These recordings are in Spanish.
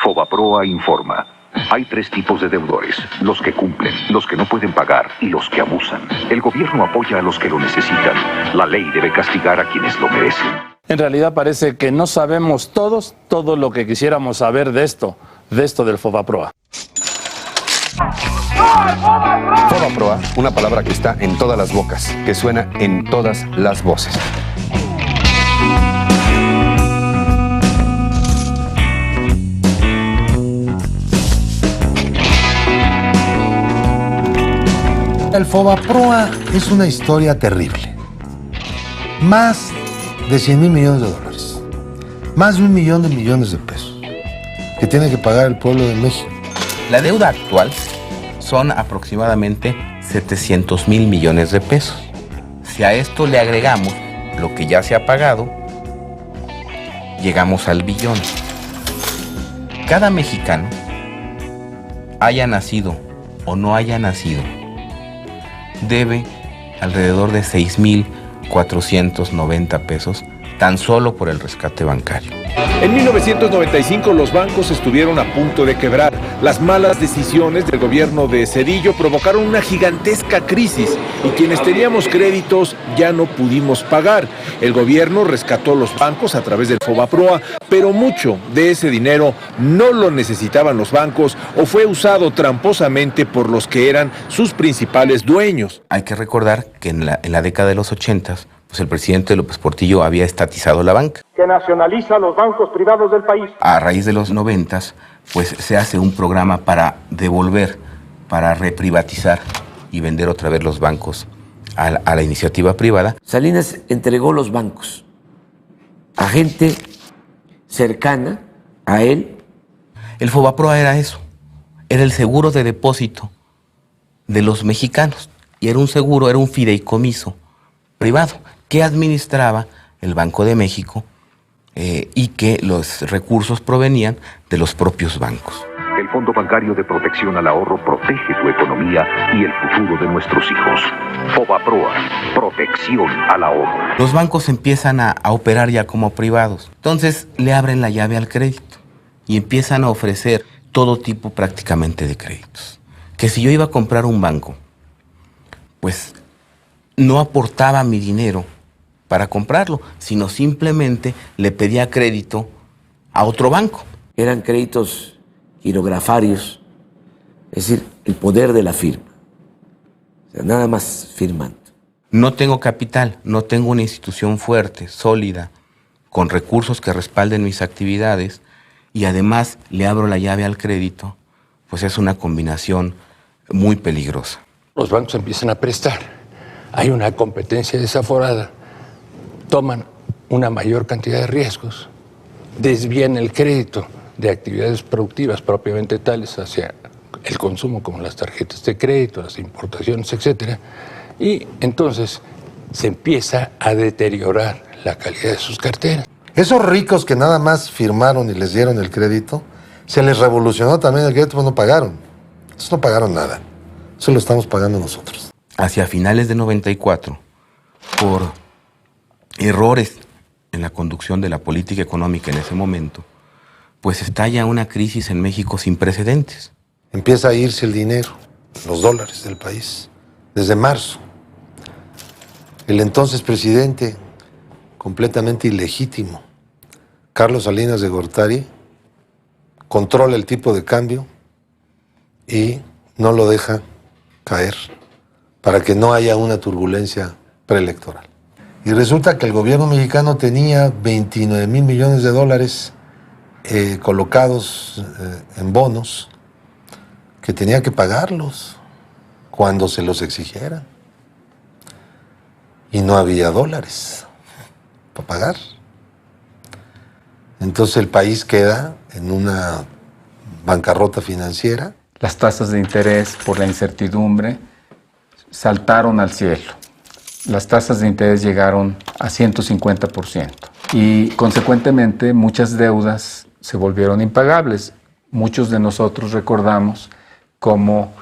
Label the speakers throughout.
Speaker 1: Fobaproa informa. Hay 3 tipos de deudores: los que cumplen, los que no pueden pagar y los que abusan. El gobierno apoya a los que lo necesitan. La ley debe castigar a quienes lo merecen.
Speaker 2: En realidad parece que no sabemos todos todo lo que quisiéramos saber de esto del Fobaproa.
Speaker 3: Fobaproa, una palabra que está en todas las bocas, que suena en todas las voces.
Speaker 4: El Fobaproa es una historia terrible. Más de 100,000 millones de dólares. Más de 1 millón de millones de pesos que tiene que pagar el pueblo de México.
Speaker 5: La deuda actual son aproximadamente 700,000 millones de pesos. Si a esto le agregamos lo que ya se ha pagado, llegamos al billón. Cada mexicano, haya nacido o no haya nacido, debe alrededor de 6,490 pesos tan solo por el rescate bancario.
Speaker 6: En 1995 los bancos estuvieron a punto de quebrar. Las malas decisiones del gobierno de Zedillo provocaron una gigantesca crisis y quienes teníamos créditos ya no pudimos pagar. El gobierno rescató los bancos a través del Fobaproa, pero mucho de ese dinero no lo necesitaban los bancos o fue usado tramposamente por los que eran sus principales dueños.
Speaker 5: Hay que recordar que en la década de los 80s, pues el presidente López Portillo había estatizado la banca.
Speaker 7: Que nacionaliza los bancos privados del país.
Speaker 5: A raíz de los 90s, pues se hace un programa para devolver, para reprivatizar y vender otra vez los bancos a la iniciativa privada.
Speaker 8: Salinas entregó los bancos a gente cercana a él.
Speaker 5: El Fobaproa era eso, era el seguro de depósito de los mexicanos y era un seguro, era un fideicomiso privado que administraba el Banco de México y que los recursos provenían de los propios bancos.
Speaker 1: El Fondo Bancario de Protección al Ahorro protege tu economía y el futuro de nuestros hijos. Fobaproa, protección al ahorro.
Speaker 5: Los bancos empiezan a operar ya como privados. Entonces le abren la llave al crédito y empiezan a ofrecer todo tipo prácticamente de créditos. Que si yo iba a comprar un banco, pues no aportaba mi dinero para comprarlo, sino simplemente le pedía crédito a otro banco.
Speaker 8: Eran créditos girografarios, es decir, el poder de la firma. O sea, nada más firmando.
Speaker 5: No tengo capital, no tengo una institución fuerte, sólida, con recursos que respalden mis actividades y además le abro la llave al crédito, pues es una combinación muy peligrosa.
Speaker 9: Los bancos empiezan a prestar, hay una competencia desaforada, toman una mayor cantidad de riesgos, desvían el crédito de actividades productivas propiamente tales hacia el consumo, como las tarjetas de crédito, las importaciones, etcétera, y entonces se empieza a deteriorar la calidad de sus carteras.
Speaker 4: Esos ricos que nada más firmaron y les dieron el crédito, se les revolucionó también el crédito, pues no pagaron. Entonces no pagaron nada. Eso lo estamos pagando nosotros.
Speaker 5: Hacia finales de 94, por errores en la conducción de la política económica en ese momento, pues estalla una crisis en México sin precedentes.
Speaker 4: Empieza a irse el dinero, los dólares del país, desde marzo. El entonces presidente, completamente ilegítimo, Carlos Salinas de Gortari, controla el tipo de cambio y no lo deja caer para que no haya una turbulencia preelectoral. Y resulta que el gobierno mexicano tenía 29,000 millones de dólares colocados en bonos que tenía que pagarlos cuando se los exigiera. Y no había dólares para pagar. Entonces el país queda en una bancarrota financiera.
Speaker 10: Las tasas de interés por la incertidumbre saltaron al cielo. Las tasas de interés llegaron a 150% y consecuentemente muchas deudas se volvieron impagables. Muchos de nosotros recordamos cómo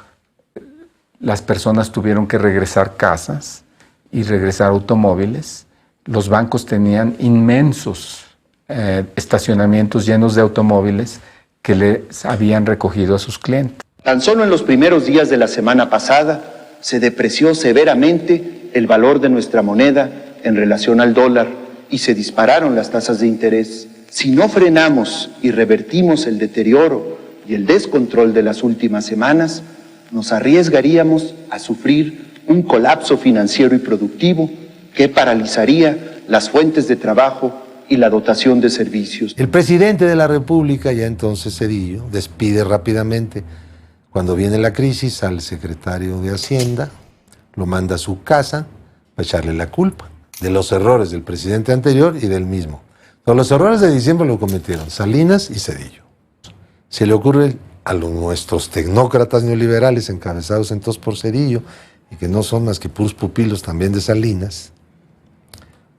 Speaker 10: las personas tuvieron que regresar casas y regresar automóviles. Los bancos tenían inmensos estacionamientos llenos de automóviles que les habían recogido a sus clientes.
Speaker 11: Tan solo en los primeros días de la semana pasada se depreció severamente el valor de nuestra moneda en relación al dólar y se dispararon las tasas de interés. Si no frenamos y revertimos el deterioro y el descontrol de las últimas semanas, nos arriesgaríamos a sufrir un colapso financiero y productivo que paralizaría las fuentes de trabajo y la dotación de servicios.
Speaker 4: El presidente de la República, ya entonces Zedillo, despide rápidamente, cuando viene la crisis, al secretario de Hacienda, lo manda a su casa para echarle la culpa de los errores del presidente anterior y del mismo. Pero los errores de diciembre lo cometieron Salinas y Zedillo. Se le ocurre a nuestros tecnócratas neoliberales encabezados entonces por Zedillo, y que no son más que puros pupilos también de Salinas,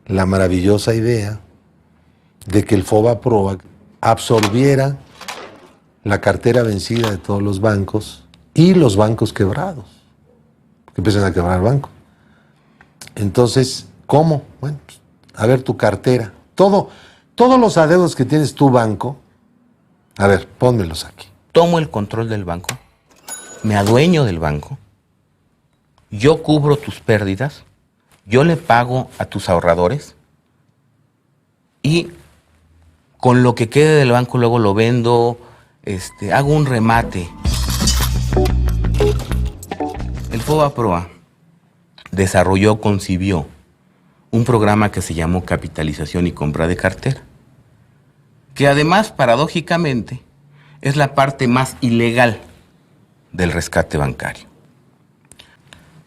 Speaker 4: la maravillosa idea de que el FOBAPROA absorbiera la cartera vencida de todos los bancos y los bancos quebrados, que empiezan a quebrar bancos. Entonces, ¿cómo? Bueno, pues, a ver tu cartera, todos los adeudos que tienes tu banco, a ver, pónmelos aquí.
Speaker 5: Tomo el control del banco, me adueño del banco, yo cubro tus pérdidas, yo le pago a tus ahorradores y con lo que quede del banco luego lo vendo, hago un remate. El FOBAPROA desarrolló, concibió un programa que se llamó Capitalización y Compra de Cartera, que además, paradójicamente, es la parte más ilegal del rescate bancario.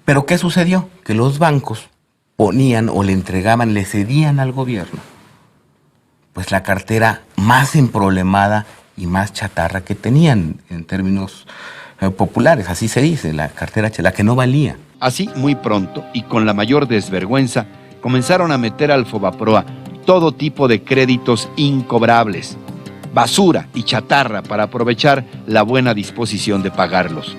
Speaker 5: Pero ¿qué sucedió? Que los bancos ponían o le entregaban, le cedían al gobierno, pues la cartera más emproblemada y más chatarra que tenían en términos populares, así se dice, la cartera, la que no valía.
Speaker 12: Así, muy pronto y con la mayor desvergüenza, comenzaron a meter al FOBAPROA todo tipo de créditos incobrables, basura y chatarra para aprovechar la buena disposición de pagarlos.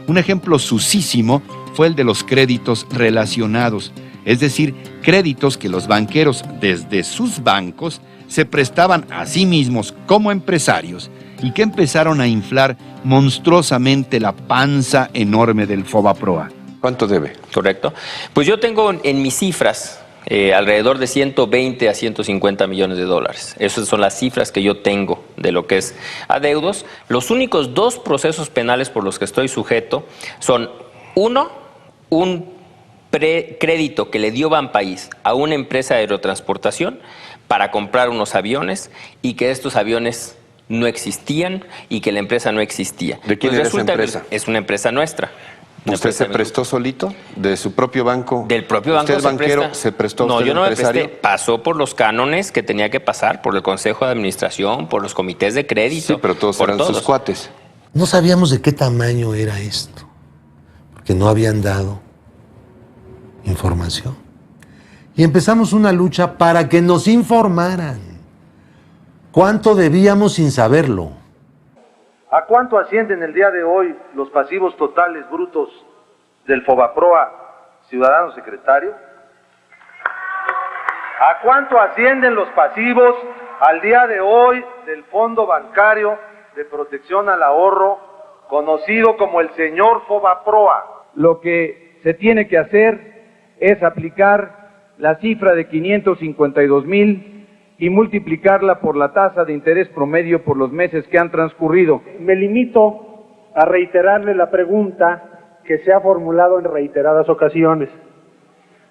Speaker 12: Un ejemplo sucísimo fue el de los créditos relacionados, es decir, créditos que los banqueros desde sus bancos se prestaban a sí mismos como empresarios y que empezaron a inflar monstruosamente la panza enorme del FOBAPROA.
Speaker 3: ¿Cuánto debe?
Speaker 13: Correcto. Pues yo tengo en mis cifras alrededor de 120 a 150 millones de dólares. Esas son las cifras que yo tengo de lo que es adeudos. Los únicos dos procesos penales por los que estoy sujeto son, uno, un crédito que le dio Banpaís a una empresa de aerotransportación para comprar unos aviones y que estos aviones no existían y que la empresa no existía.
Speaker 3: ¿De quién era esa empresa?
Speaker 13: Es una empresa nuestra.
Speaker 3: ¿Usted se prestó solito? ¿De su propio banco?
Speaker 13: Del propio banco.
Speaker 3: ¿Usted banquero se prestó?
Speaker 13: No, yo no me
Speaker 3: empresario?
Speaker 13: presté. Pasó por los cánones que tenía que pasar, por el Consejo de Administración, por los comités de crédito.
Speaker 3: Sí, pero todos eran sus cuates.
Speaker 4: No sabíamos de qué tamaño era esto, porque no habían dado información. Y empezamos una lucha para que nos informaran cuánto debíamos sin saberlo.
Speaker 7: ¿A cuánto ascienden el día de hoy los pasivos totales brutos del FOBAPROA, ciudadano secretario? ¿A cuánto ascienden los pasivos al día de hoy del Fondo Bancario de Protección al Ahorro, conocido como el señor FOBAPROA? Lo que se tiene que hacer es aplicar la cifra de 552,000 y multiplicarla por la tasa de interés promedio por los meses que han transcurrido.
Speaker 14: Me limito a reiterarle la pregunta que se ha formulado en reiteradas ocasiones.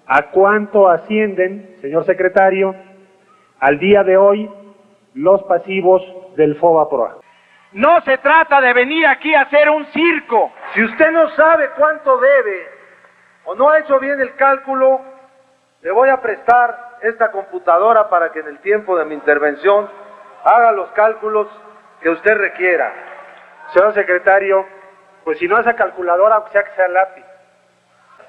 Speaker 14: ¿A cuánto ascienden, señor secretario, al día de hoy los pasivos del FOBAPROA?
Speaker 7: No se trata de venir aquí a hacer un circo. Si usted no sabe cuánto debe o no ha hecho bien el cálculo, le voy a prestar esta computadora para que en el tiempo de mi intervención haga los cálculos que usted requiera.
Speaker 14: Señor secretario, pues si no esa calculadora, aunque sea que sea lápiz.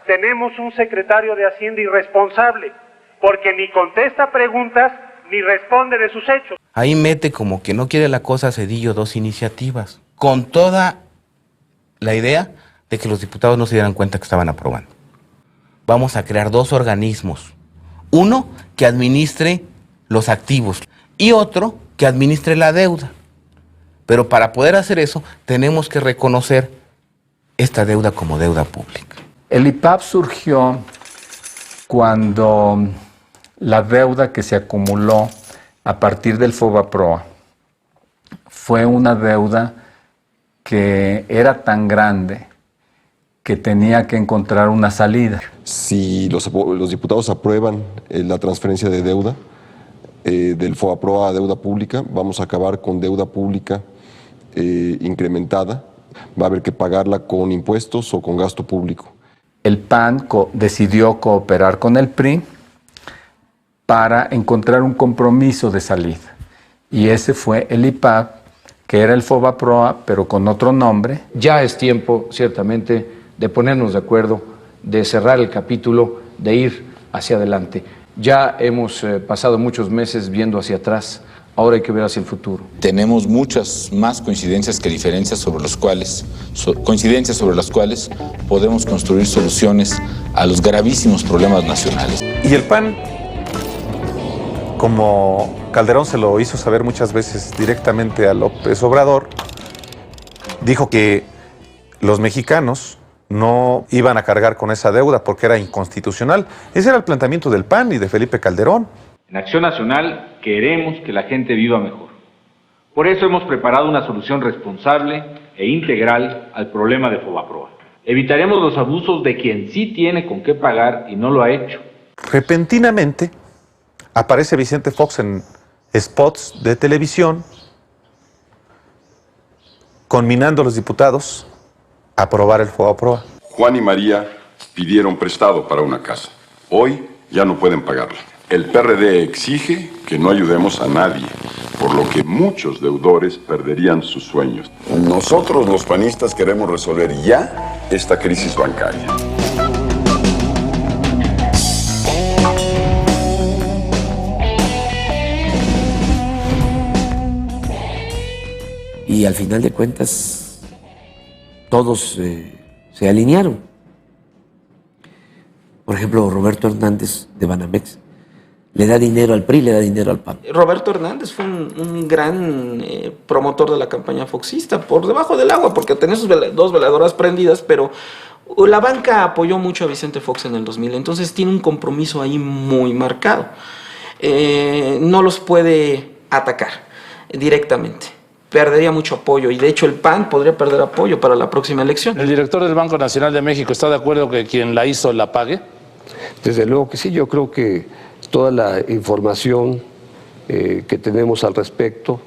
Speaker 14: Tenemos un secretario de Hacienda irresponsable, porque ni contesta preguntas ni responde de sus hechos.
Speaker 5: Ahí mete como que no quiere la cosa Zedillo dos iniciativas, con toda la idea de que los diputados no se dieran cuenta que estaban aprobando. Vamos a crear dos organismos. Uno que administre los activos y otro que administre la deuda. Pero para poder hacer eso, tenemos que reconocer esta deuda como deuda pública.
Speaker 10: El IPAP surgió cuando la deuda que se acumuló a partir del FOBAPROA fue una deuda que era tan grande que tenía que encontrar una salida.
Speaker 15: Si los diputados aprueban la transferencia de deuda del FOBAPROA a deuda pública, vamos a acabar con deuda pública incrementada. Va a haber que pagarla con impuestos o con gasto público.
Speaker 10: El PAN decidió cooperar con el PRI para encontrar un compromiso de salida. Y ese fue el IPAP, que era el FOBAPROA, pero con otro nombre.
Speaker 16: Ya es tiempo, ciertamente, de ponernos de acuerdo, de cerrar el capítulo, de ir hacia adelante. Ya hemos pasado muchos meses viendo hacia atrás, ahora hay que ver hacia el futuro.
Speaker 17: Tenemos muchas más coincidencias que diferencias sobre las cuales podemos construir soluciones a los gravísimos problemas nacionales.
Speaker 18: Y el PAN, como Calderón se lo hizo saber muchas veces directamente a López Obrador, dijo que los mexicanos no iban a cargar con esa deuda porque era inconstitucional. Ese era el planteamiento del PAN y de Felipe Calderón.
Speaker 19: En Acción Nacional queremos que la gente viva mejor. Por eso hemos preparado una solución responsable e integral al problema de FOBAPROA. Evitaremos los abusos de quien sí tiene con qué pagar y no lo ha hecho.
Speaker 18: Repentinamente aparece Vicente Fox en spots de televisión conminando a los diputados a aprobar el FOBAPROA.
Speaker 20: Juan y María pidieron prestado para una casa. Hoy ya no pueden pagarla. El PRD exige que no ayudemos a nadie, por lo que muchos deudores perderían sus sueños. Nosotros, los panistas, queremos resolver ya esta crisis bancaria.
Speaker 8: Y al final de cuentas, todos se alinearon. Por ejemplo, Roberto Hernández de Banamex le da dinero al PRI, le da dinero al PAN.
Speaker 21: Roberto Hernández fue un gran promotor de la campaña foxista, por debajo del agua, porque tenía sus dos veladoras prendidas, pero la banca apoyó mucho a Vicente Fox en el 2000, entonces tiene un compromiso ahí muy marcado. No los puede atacar directamente. Perdería mucho apoyo y de hecho el PAN podría perder apoyo para la próxima elección.
Speaker 2: ¿El director del Banco Nacional de México está de acuerdo que quien la hizo la pague?
Speaker 22: Desde luego que sí, yo creo que toda la información que tenemos al respecto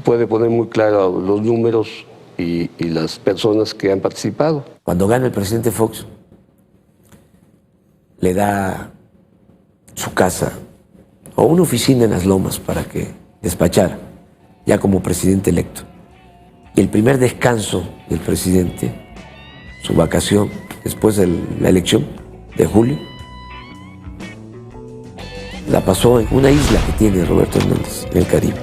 Speaker 22: puede poner muy claro los números y las personas que han participado.
Speaker 8: Cuando gana el presidente Fox, le da su casa o una oficina en Las Lomas para que despachara, ya como presidente electo. Y el primer descanso del presidente, su vacación después de la elección de julio, la pasó en una isla que tiene Roberto Hernández en el Caribe.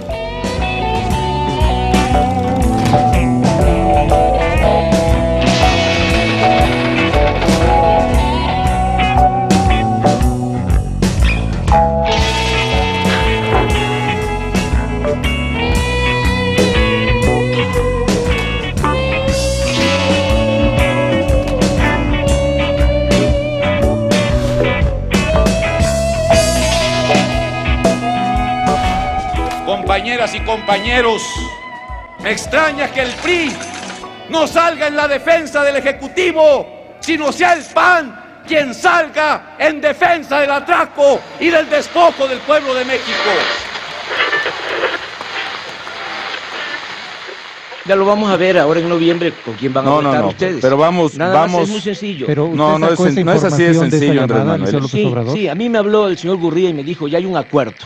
Speaker 23: Compañeras y compañeros, me extraña que el PRI no salga en la defensa del Ejecutivo, sino sea el PAN quien salga en defensa del atraco y del despojo del pueblo de México.
Speaker 24: Ya lo vamos a ver ahora en noviembre con quién van a votar ustedes.
Speaker 25: Pero vamos,
Speaker 24: es muy sencillo.
Speaker 25: Pero no es así de sencillo, Andrés Manuel.
Speaker 24: Sí, a mí me habló el señor Gurría y me dijo, ya hay un acuerdo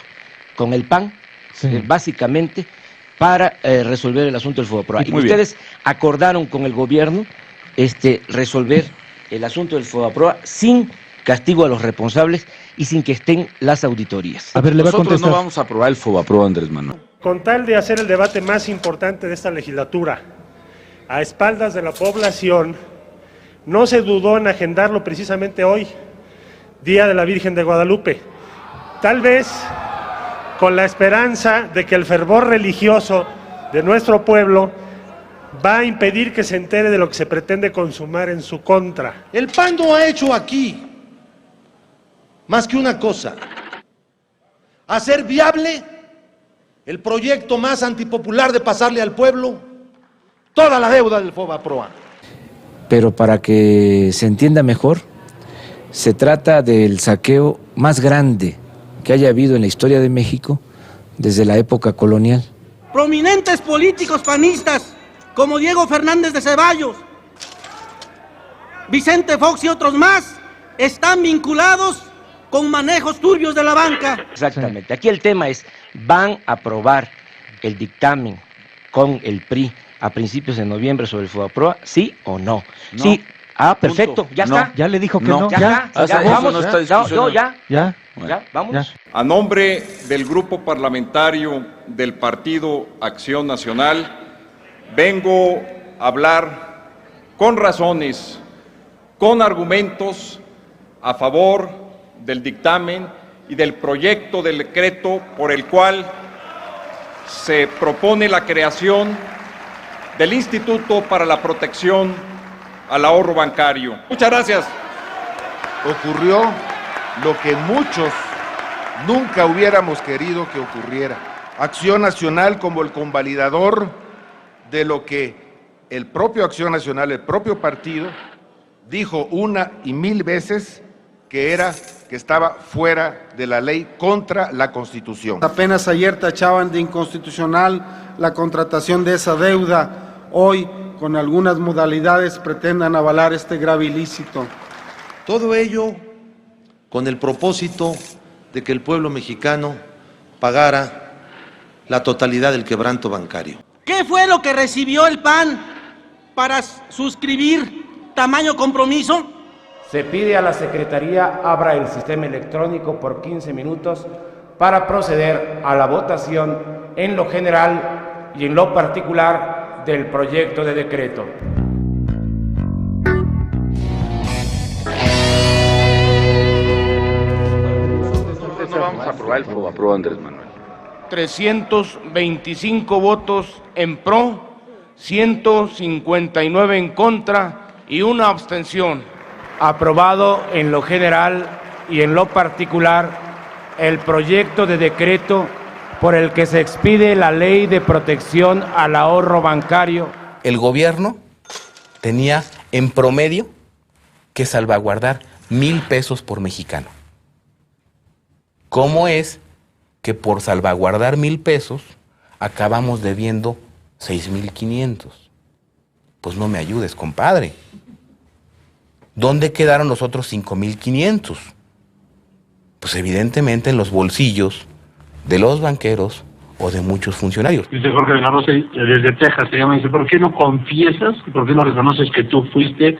Speaker 24: con el PAN, básicamente, para resolver el asunto del FOBAPROA. Y ustedes acordaron con el gobierno resolver el asunto del FOBAPROA sin castigo a los responsables y sin que estén las auditorías.
Speaker 25: A ver, nosotros no vamos a aprobar el FOBAPROA, Andrés Manuel.
Speaker 14: Con tal de hacer el debate más importante de esta legislatura, a espaldas de la población, no se dudó en agendarlo precisamente hoy, Día de la Virgen de Guadalupe. Tal vez con la esperanza de que el fervor religioso de nuestro pueblo va a impedir que se entere de lo que se pretende consumar en su contra.
Speaker 1: El PAN no ha hecho aquí más que una cosa: hacer viable el proyecto más antipopular de pasarle al pueblo toda la deuda del FOBAPROA.
Speaker 24: Pero para que se entienda mejor, se trata del saqueo más grande que haya habido en la historia de México desde la época colonial.
Speaker 6: Prominentes políticos panistas como Diego Fernández de Ceballos, Vicente Fox y otros más están vinculados con manejos turbios de la banca.
Speaker 24: Exactamente. Aquí el tema es, ¿van a aprobar el dictamen con el PRI a principios de noviembre sobre el FOBAPROA, sí o no?
Speaker 25: No.
Speaker 24: Sí. Ah, perfecto, ya
Speaker 25: No.
Speaker 24: está.
Speaker 9: Ya le dijo que
Speaker 25: No.
Speaker 9: no.
Speaker 24: Ya vamos,
Speaker 25: no está discusión.
Speaker 24: ya, vamos.
Speaker 9: Ya.
Speaker 11: A nombre del Grupo Parlamentario del Partido Acción Nacional, vengo a hablar con razones, con argumentos a favor del dictamen y del proyecto del decreto por el cual se propone la creación del Instituto para la Protección al Ahorro Bancario. Muchas gracias.
Speaker 12: Ocurrió lo que muchos nunca hubiéramos querido que ocurriera. Acción Nacional como el convalidador de lo que el propio Acción Nacional, el propio partido, dijo una y mil veces que estaba fuera de la ley, contra la Constitución.
Speaker 26: Apenas ayer tachaban de inconstitucional la contratación de esa deuda. Hoy, con algunas modalidades, pretendan avalar este grave ilícito.
Speaker 1: Todo ello con el propósito de que el pueblo mexicano pagara la totalidad del quebranto bancario.
Speaker 6: ¿Qué fue lo que recibió el PAN para suscribir tamaño compromiso?
Speaker 27: Se pide a la Secretaría abra el sistema electrónico por 15 minutos para proceder a la votación en lo general y en lo particular del proyecto de decreto.
Speaker 25: No vamos a aprobar el FOBAPROA, Andrés Manuel.
Speaker 27: 325 votos en pro, 159 en contra y una abstención. Aprobado en lo general y en lo particular el proyecto de decreto por el que se expide la Ley de Protección al Ahorro Bancario.
Speaker 5: El gobierno tenía en promedio que salvaguardar 1,000 pesos por mexicano. ¿Cómo es que por salvaguardar 1,000 pesos acabamos debiendo 6,500? Pues no me ayudes, compadre. ¿Dónde quedaron los otros 5,500? Pues evidentemente en los bolsillos de los banqueros o de muchos funcionarios.
Speaker 28: Dice Jorge de la Rosa desde Texas, se llama, dice, ¿por qué no confiesas, por qué no reconoces que tú fuiste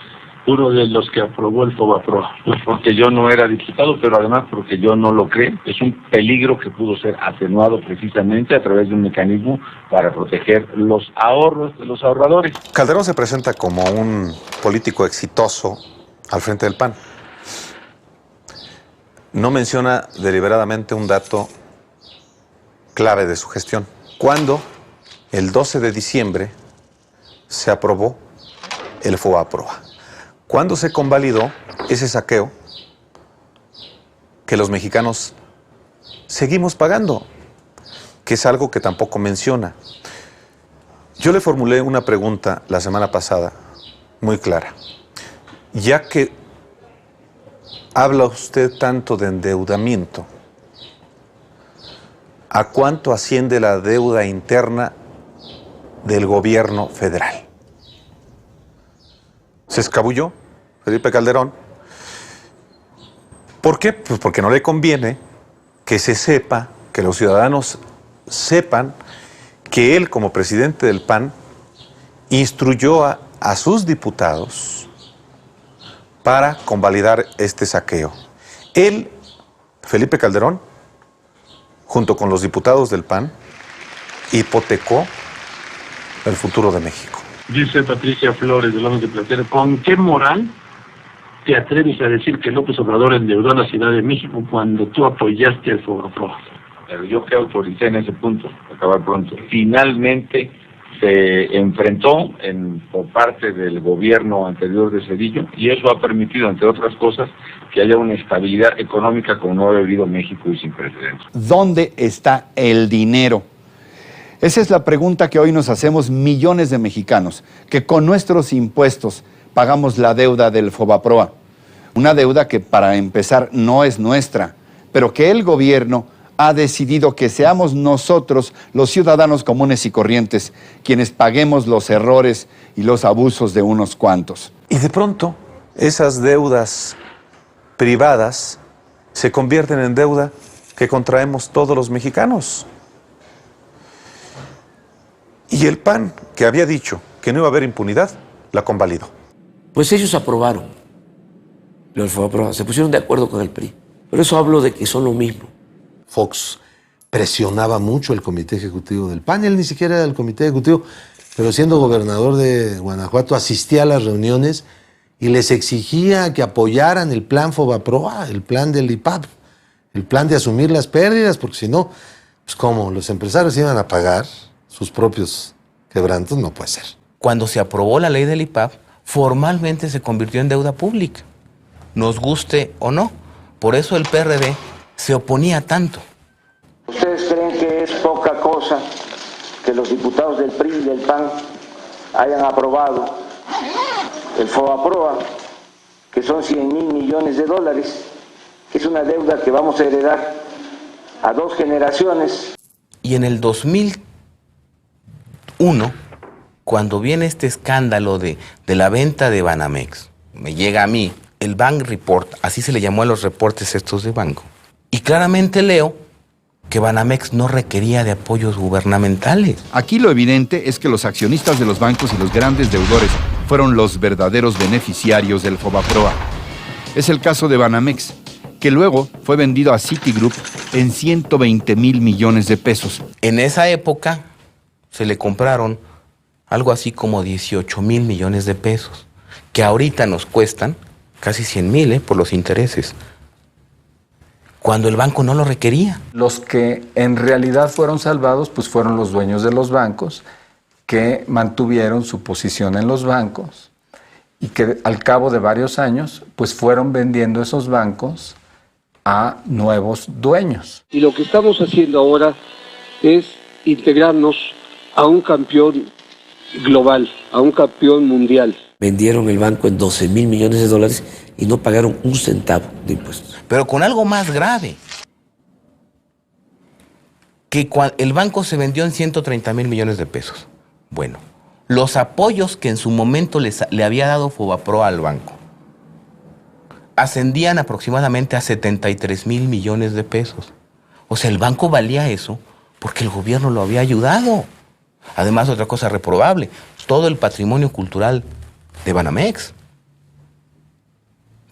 Speaker 28: uno de los que aprobó el FOBAPROA?
Speaker 29: Pues porque yo no era diputado, pero además porque yo no lo creo. Es un peligro que pudo ser atenuado precisamente a través de un mecanismo para proteger los ahorros de los ahorradores.
Speaker 18: Calderón se presenta como un político exitoso al frente del PAN. No menciona deliberadamente un dato clave de su gestión. Cuando el 12 de diciembre se aprobó el FOBAPROA. ¿Cuándo se convalidó ese saqueo que los mexicanos seguimos pagando? Que es algo que tampoco menciona. Yo le formulé una pregunta la semana pasada muy clara. Ya que habla usted tanto de endeudamiento, ¿a cuánto asciende la deuda interna del gobierno federal? Se escabulló Felipe Calderón. ¿Por qué? Pues porque no le conviene que se sepa, que los ciudadanos sepan que él, como presidente del PAN, instruyó a sus diputados para convalidar este saqueo. Él, Felipe Calderón, junto con los diputados del PAN, hipotecó el futuro de México.
Speaker 28: Dice Patricia Flores de Lomas de Platero, ¿con qué moral te atreves a decir que López Obrador endeudó a la Ciudad de México cuando tú apoyaste el FOBAPROA?
Speaker 29: Pero yo que autoricé en ese punto, acabar pronto. Finalmente se enfrentó por parte del gobierno anterior de Zedillo, y eso ha permitido, entre otras cosas, que haya una estabilidad económica como no ha vivido México y sin precedentes.
Speaker 3: ¿Dónde está el dinero? Esa es la pregunta que hoy nos hacemos millones de mexicanos, que con nuestros impuestos pagamos la deuda del Fobaproa. Una deuda que, para empezar, no es nuestra, pero que el gobierno ha decidido que seamos nosotros, los ciudadanos comunes y corrientes, quienes paguemos los errores y los abusos de unos cuantos.
Speaker 18: Y de pronto, esas deudas privadas se convierten en deuda que contraemos todos los mexicanos. Y el PAN, que había dicho que no iba a haber impunidad, la convalidó.
Speaker 8: Pues ellos aprobaron lo del Fobaproa, se pusieron de acuerdo con el PRI. Por eso hablo de que son lo mismo.
Speaker 4: Fox presionaba mucho el comité ejecutivo del PAN, él ni siquiera era del comité ejecutivo, pero siendo gobernador de Guanajuato asistía a las reuniones y les exigía que apoyaran el plan Fobaproa, el plan del IPAP, el plan de asumir las pérdidas, porque si no, pues como los empresarios iban a pagar sus propios quebrantos, no puede ser.
Speaker 5: Cuando se aprobó la ley del IPAP, formalmente se convirtió en deuda pública, nos guste o no. Por eso el PRD se oponía tanto.
Speaker 7: ¿Ustedes creen que es poca cosa que los diputados del PRI y del PAN hayan aprobado el Fobaproa, que son 100,000 millones de dólares, que es una deuda que vamos a heredar a 2 generaciones?
Speaker 5: Y en el 2001, cuando viene este escándalo de la venta de Banamex, me llega a mí el Bank Report, así se le llamó a los reportes estos de banco, y claramente leo que Banamex no requería de apoyos gubernamentales.
Speaker 3: Aquí lo evidente es que los accionistas de los bancos y los grandes deudores fueron los verdaderos beneficiarios del Fobaproa. Es el caso de Banamex, que luego fue vendido a Citigroup en 120,000 millones de pesos.
Speaker 5: En esa época se le compraron algo así como 18,000 millones de pesos, que ahorita nos cuestan casi 100,000 por los intereses, cuando el banco no lo requería.
Speaker 9: Los que en realidad fueron salvados pues fueron los dueños de los bancos, que mantuvieron su posición en los bancos y que al cabo de varios años pues fueron vendiendo esos bancos a nuevos dueños.
Speaker 22: Y lo que estamos haciendo ahora es integrarnos a un campeón global, a un campeón mundial.
Speaker 8: Vendieron el banco en 12,000 millones de dólares y no pagaron un centavo de impuestos.
Speaker 5: Pero con algo más grave, que el banco se vendió en 130,000 millones de pesos. Bueno, los apoyos que en su momento le había dado Fobaproa al banco ascendían aproximadamente a 73,000 millones de pesos. O sea, el banco valía eso porque el gobierno lo había ayudado. Además, otra cosa reprobable, todo el patrimonio cultural de Banamex,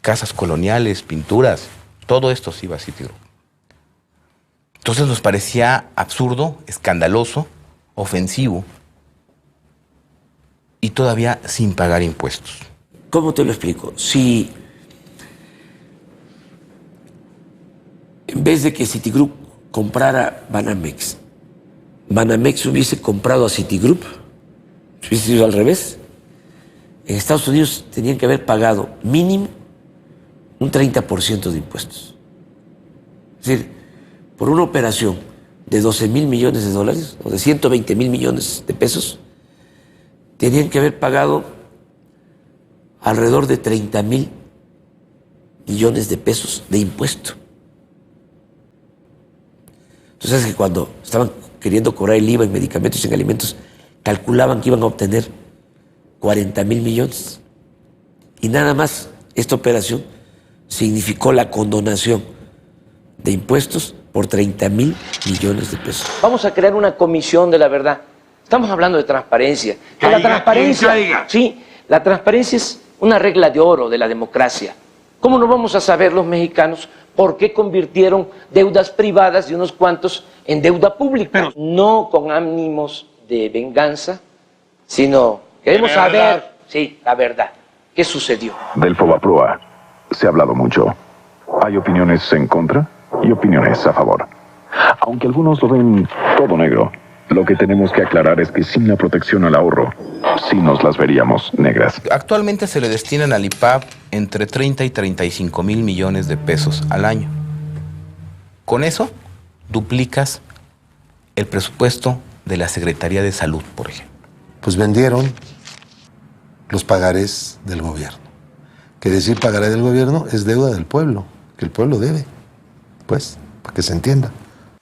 Speaker 5: casas coloniales, pinturas, todo esto se iba a Citigroup. Entonces nos parecía absurdo, escandaloso, ofensivo y todavía sin pagar impuestos.
Speaker 8: ¿Cómo te lo explico? Si en vez de que Citigroup comprara Banamex, Banamex hubiese comprado a Citigroup, si hubiese sido al revés, en Estados Unidos tenían que haber pagado mínimo un 30% de impuestos. Es decir, por una operación de 12,000 millones de dólares o de 120,000 millones de pesos, tenían que haber pagado alrededor de 30,000 millones de pesos de impuesto. Entonces, que cuando estaban queriendo cobrar el IVA en medicamentos y en alimentos, calculaban que iban a obtener 40,000 millones. Y nada más esta operación significó la condonación de impuestos por 30,000 millones de pesos.
Speaker 24: Vamos a crear una comisión de la verdad. Estamos hablando de transparencia. La transparencia, sí, la transparencia es una regla de oro de la democracia. ¿Cómo no vamos a saber los mexicanos por qué convirtieron deudas privadas de unos cuantos en deuda pública? No con ánimos de venganza, sino queremos saber, sí, la verdad. ¿Qué sucedió?
Speaker 10: Del Fobaproa se ha hablado mucho. Hay opiniones en contra y opiniones a favor. Aunque algunos lo ven todo negro, Lo que tenemos que aclarar es que sin la protección al ahorro, sí nos las veríamos negras.
Speaker 5: Actualmente se le destinan al IPAP entre 30 y 35 mil millones de pesos al año. Con eso, duplicas el presupuesto de la Secretaría de Salud, por ejemplo.
Speaker 4: Pues vendieron los pagarés del gobierno. Que decir pagaré del gobierno es deuda del pueblo, que el pueblo debe, pues, para que se entienda.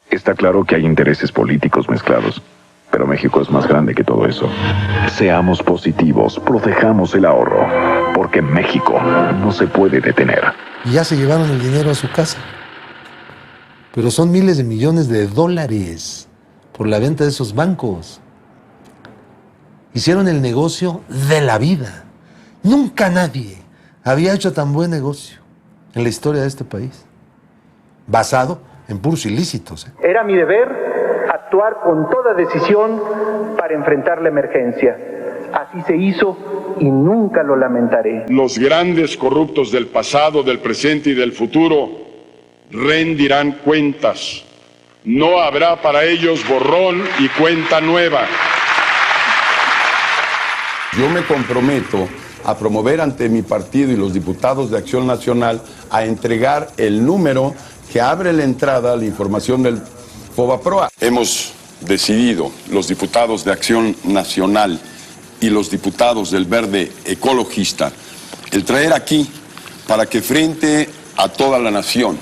Speaker 10: Está claro que hay intereses políticos mezclados, pero México es más grande que todo eso. Seamos positivos, protejamos el ahorro, porque México no se puede detener.
Speaker 4: Y ya se llevaron el dinero a su casa. Pero son miles de millones de dólares por la venta de esos bancos. Hicieron el negocio de la vida. Nunca nadie había hecho tan buen negocio en la historia de este país, basado en puros ilícitos.
Speaker 2: Era mi deber actuar con toda decisión para enfrentar la emergencia. Así se hizo y nunca lo lamentaré.
Speaker 13: Los grandes corruptos del pasado, del presente y del futuro rendirán cuentas. No habrá para ellos borrón y cuenta nueva.
Speaker 15: Yo me comprometo a promover ante mi partido y los diputados de Acción Nacional a entregar el número que abre la entrada a la información del FOBAPROA.
Speaker 13: Hemos decidido, los diputados de Acción Nacional y los diputados del Verde Ecologista, el traer aquí para que frente a toda la nación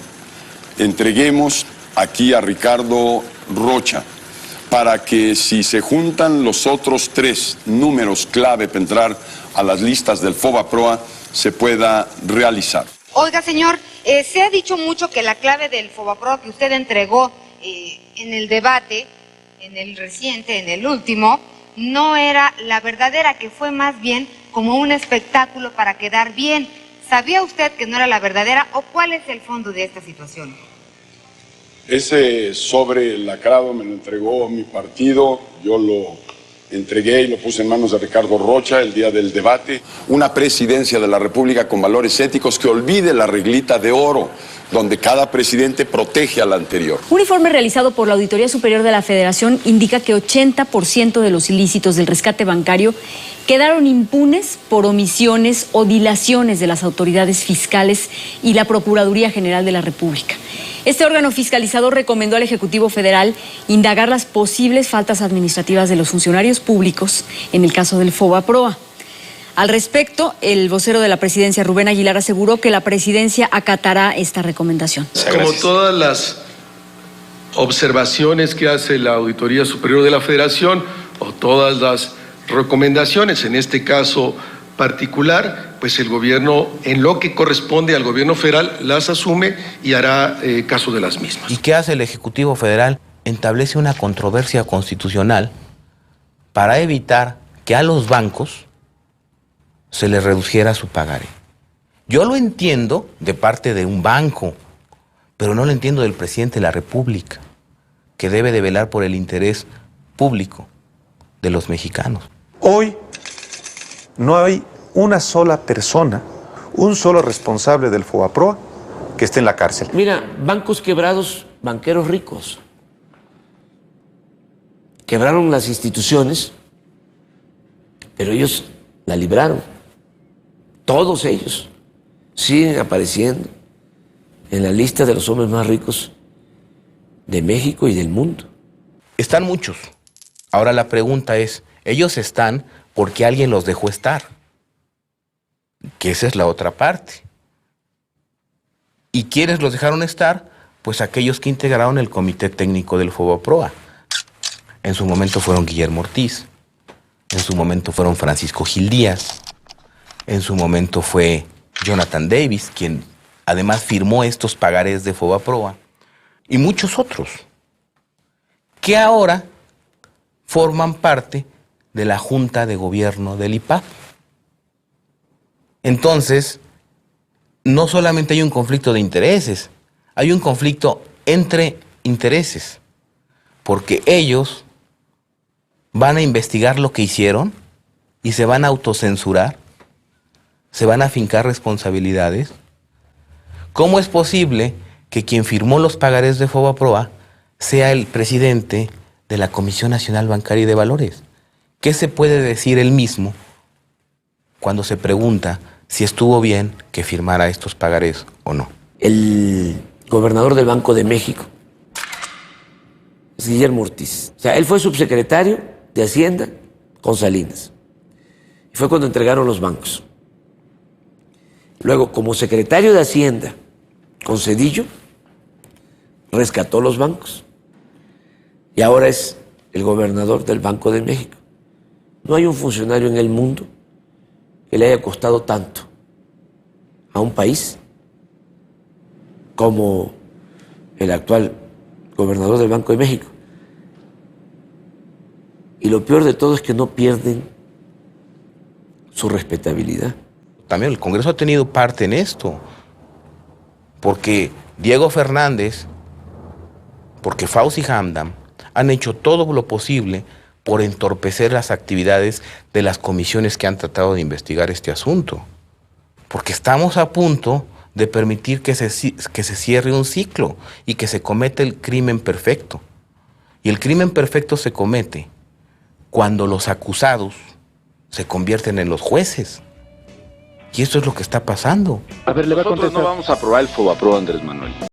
Speaker 13: entreguemos aquí a Ricardo Rocha, para que si se juntan los otros 3 números clave para entrar a las listas del FOBAPROA, se pueda realizar.
Speaker 16: Oiga, señor, se ha dicho mucho que la clave del FOBAPROA que usted entregó en el debate, en el reciente, en el último, no era la verdadera, que fue más bien como un espectáculo para quedar bien. ¿Sabía usted que no era la verdadera o cuál es el fondo de esta situación?
Speaker 13: Ese sobre lacrado me lo entregó mi partido, yo lo entregué y lo puse en manos de Ricardo Rocha el día del debate. Una presidencia de la República con valores éticos que olvide la reglita de oro, donde cada presidente protege al anterior.
Speaker 17: Un informe realizado por la Auditoría Superior de la Federación indica que 80% de los ilícitos del rescate bancario quedaron impunes por omisiones o dilaciones de las autoridades fiscales y la Procuraduría General de la República. Este órgano fiscalizador recomendó al Ejecutivo Federal indagar las posibles faltas administrativas de los funcionarios públicos en el caso del FOBAPROA. Al respecto, el vocero de la presidencia, Rubén Aguilar, aseguró que la presidencia acatará esta recomendación.
Speaker 19: Como todas las observaciones que hace la Auditoría Superior de la Federación o todas las recomendaciones, en este caso particular, pues el gobierno, en lo que corresponde al gobierno federal, las asume y hará caso de las mismas.
Speaker 5: ¿Y qué hace el Ejecutivo Federal? Establece una controversia constitucional para evitar que a los bancos se les reduciera su pagaré. Yo lo entiendo de parte de un banco, pero no lo entiendo del presidente de la República, que debe de velar por el interés público de los mexicanos.
Speaker 18: Hoy no hay una sola persona, un solo responsable del FOBAPROA que esté en la cárcel.
Speaker 8: Mira, bancos quebrados, banqueros ricos. Quebraron las instituciones, pero ellos la libraron. Todos ellos siguen apareciendo en la lista de los hombres más ricos de México y del mundo.
Speaker 5: Están muchos. Ahora la pregunta es, ellos están porque alguien los dejó estar. Que esa es la otra parte. ¿Y quiénes los dejaron estar? Pues aquellos que integraron el comité técnico del FOBAPROA. En su momento fueron Guillermo Ortiz, en su momento fueron Francisco Gil Díaz, en su momento fue Jonathan Davis, quien además firmó estos pagarés de FOBAPROA, y muchos otros, que ahora forman parte de la Junta de Gobierno del IPAP. Entonces, no solamente hay un conflicto de intereses, hay un conflicto entre intereses, porque ellos van a investigar lo que hicieron y se van a autocensurar, se van a fincar responsabilidades. ¿Cómo es posible que quien firmó los pagarés de FOBAPROA sea el presidente de la Comisión Nacional Bancaria y de Valores. ¿Qué se puede decir él mismo cuando se pregunta si estuvo bien que firmara estos pagarés o no?
Speaker 8: El gobernador del Banco de México es Guillermo Ortiz. O sea, él fue subsecretario de Hacienda con Salinas. Y fue cuando entregaron los bancos. Luego, como secretario de Hacienda con Zedillo, rescató los bancos. Y ahora es el gobernador del Banco de México. No hay un funcionario en el mundo que le haya costado tanto a un país como el actual gobernador del Banco de México. Y lo peor de todo es que no pierden su respetabilidad.
Speaker 5: También el Congreso ha tenido parte en esto, porque Diego Fernández, porque Fauci Hamdan han hecho todo lo posible por entorpecer las actividades de las comisiones que han tratado de investigar este asunto. Porque estamos a punto de permitir que se cierre un ciclo y que se cometa el crimen perfecto. Y el crimen perfecto se comete cuando los acusados se convierten en los jueces. Y eso es lo que está pasando.
Speaker 25: A ver, nosotros no vamos a aprobar el FOBAPROA, Andrés Manuel.